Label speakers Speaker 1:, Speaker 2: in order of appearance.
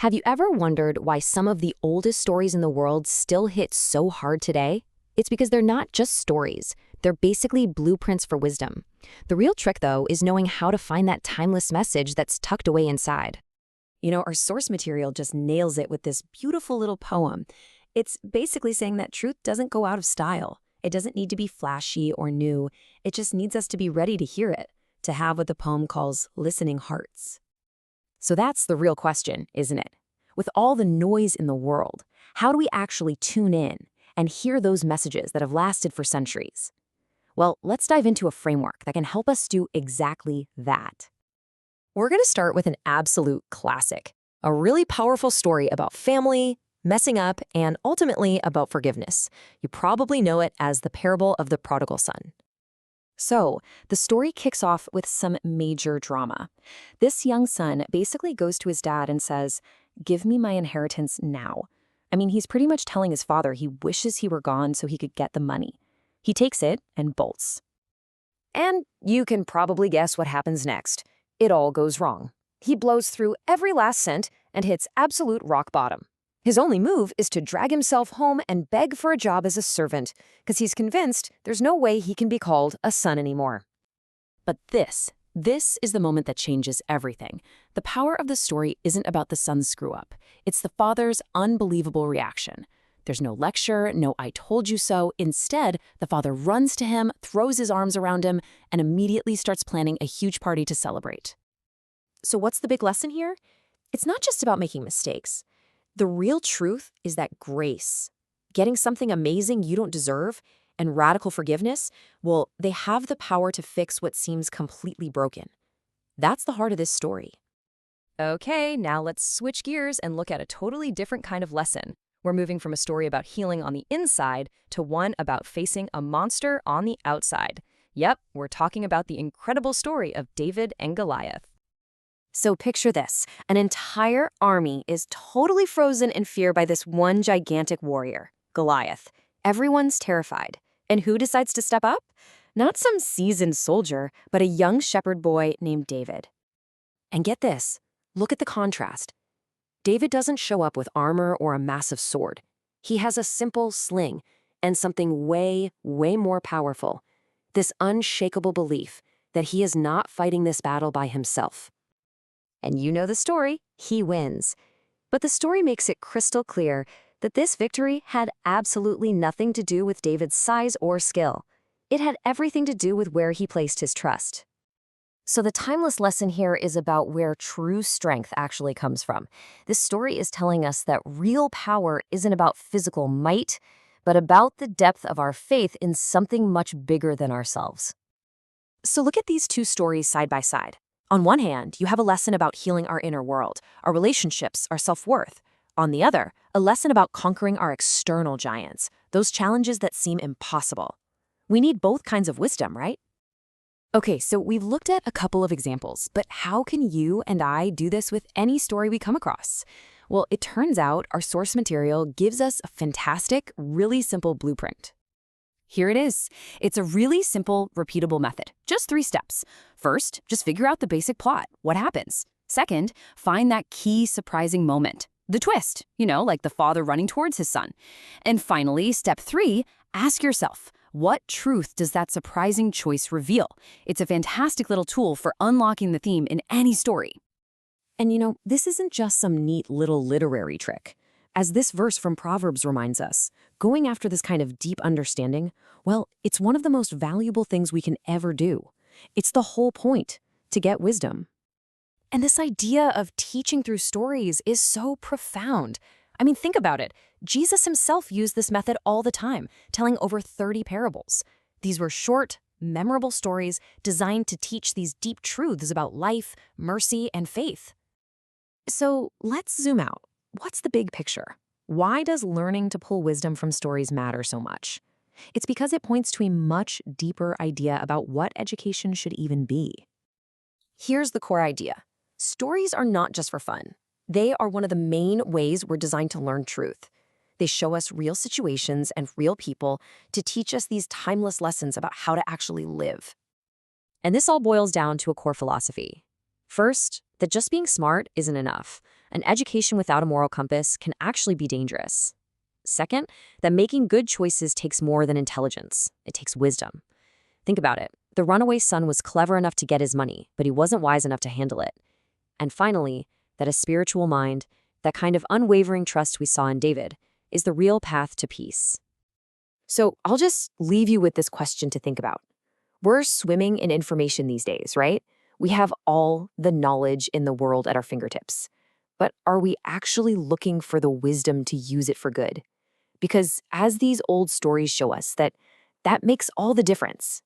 Speaker 1: Have you ever wondered why some of the oldest stories in the world still hit so hard today? It's because they're not just stories. They're basically blueprints for wisdom. The real trick, though, is knowing how to find that timeless message that's tucked away inside. Our source material just nails it with this beautiful little poem. It's basically saying that truth doesn't go out of style. It doesn't need to be flashy or new. It just needs us to be ready to hear it, to have what the poem calls listening hearts. So that's the real question, isn't it? With all the noise in the world, how do we actually tune in and hear those messages that have lasted for centuries? Well, let's dive into a framework that can help us do exactly that. We're going to start with an absolute classic, a really powerful story about family, messing up, and ultimately about forgiveness. You probably know it as the parable of the Prodigal Son. So, the story kicks off with some major drama. This young son basically goes to his dad and says, "Give me my inheritance now." He's pretty much telling his father he wishes he were gone so he could get the money. He takes it and bolts. And you can probably guess what happens next. It all goes wrong. He blows through every last cent and hits absolute rock bottom. His only move is to drag himself home and beg for a job as a servant, because he's convinced there's no way he can be called a son anymore. But this is the moment that changes everything. The power of the story isn't about the son's screw-up. It's the father's unbelievable reaction. There's no lecture, no "I told you so." Instead, the father runs to him, throws his arms around him, and immediately starts planning a huge party to celebrate. So what's the big lesson here? It's not just about making mistakes. The real truth is that grace, getting something amazing you don't deserve, and radical forgiveness, well, they have the power to fix what seems completely broken. That's the heart of this story. Okay, now let's switch gears and look at a totally different kind of lesson. We're moving from a story about healing on the inside to one about facing a monster on the outside. Yep, we're talking about the incredible story of David and Goliath. So picture this. An entire army is totally frozen in fear by this one gigantic warrior, Goliath. Everyone's terrified. And who decides to step up? Not some seasoned soldier, but a young shepherd boy named David. And get this. Look at the contrast. David doesn't show up with armor or a massive sword. He has a simple sling and something way, way more powerful. This unshakable belief that he is not fighting this battle by himself. And you know the story, he wins. But the story makes it crystal clear that this victory had absolutely nothing to do with David's size or skill. It had everything to do with where he placed his trust. So the timeless lesson here is about where true strength actually comes from. This story is telling us that real power isn't about physical might, but about the depth of our faith in something much bigger than ourselves. So look at these two stories side by side. On one hand, you have a lesson about healing our inner world, our relationships, our self-worth. On the other, a lesson about conquering our external giants, those challenges that seem impossible. We need both kinds of wisdom, right? Okay, so we've looked at a couple of examples, but how can you and I do this with any story we come across? Well, it turns out our source material gives us a fantastic, really simple blueprint. Here it is. It's a really simple, repeatable method. Just 3 steps. First, just figure out the basic plot. What happens? Second, find that key surprising moment. The twist, like the father running towards his son. And finally, step 3, ask yourself, what truth does that surprising choice reveal? It's a fantastic little tool for unlocking the theme in any story. And this isn't just some neat little literary trick. As this verse from Proverbs reminds us, going after this kind of deep understanding, well, it's one of the most valuable things we can ever do. It's the whole point, to get wisdom. And this idea of teaching through stories is so profound. Think about it. Jesus himself used this method all the time, telling over 30 parables. These were short, memorable stories designed to teach these deep truths about life, mercy, and faith. So let's zoom out. What's the big picture? Why does learning to pull wisdom from stories matter so much? It's because it points to a much deeper idea about what education should even be. Here's the core idea. Stories are not just for fun. They are one of the main ways we're designed to learn truth. They show us real situations and real people to teach us these timeless lessons about how to actually live. And this all boils down to a core philosophy. First, that just being smart isn't enough. An education without a moral compass can actually be dangerous. Second, that making good choices takes more than intelligence. It takes wisdom. Think about it. The runaway son was clever enough to get his money, but he wasn't wise enough to handle it. And finally, that a spiritual mind, that kind of unwavering trust we saw in David, is the real path to peace. So I'll just leave you with this question to think about. We're swimming in information these days, right? We have all the knowledge in the world at our fingertips. But are we actually looking for the wisdom to use it for good? Because as these old stories show us, that makes all the difference.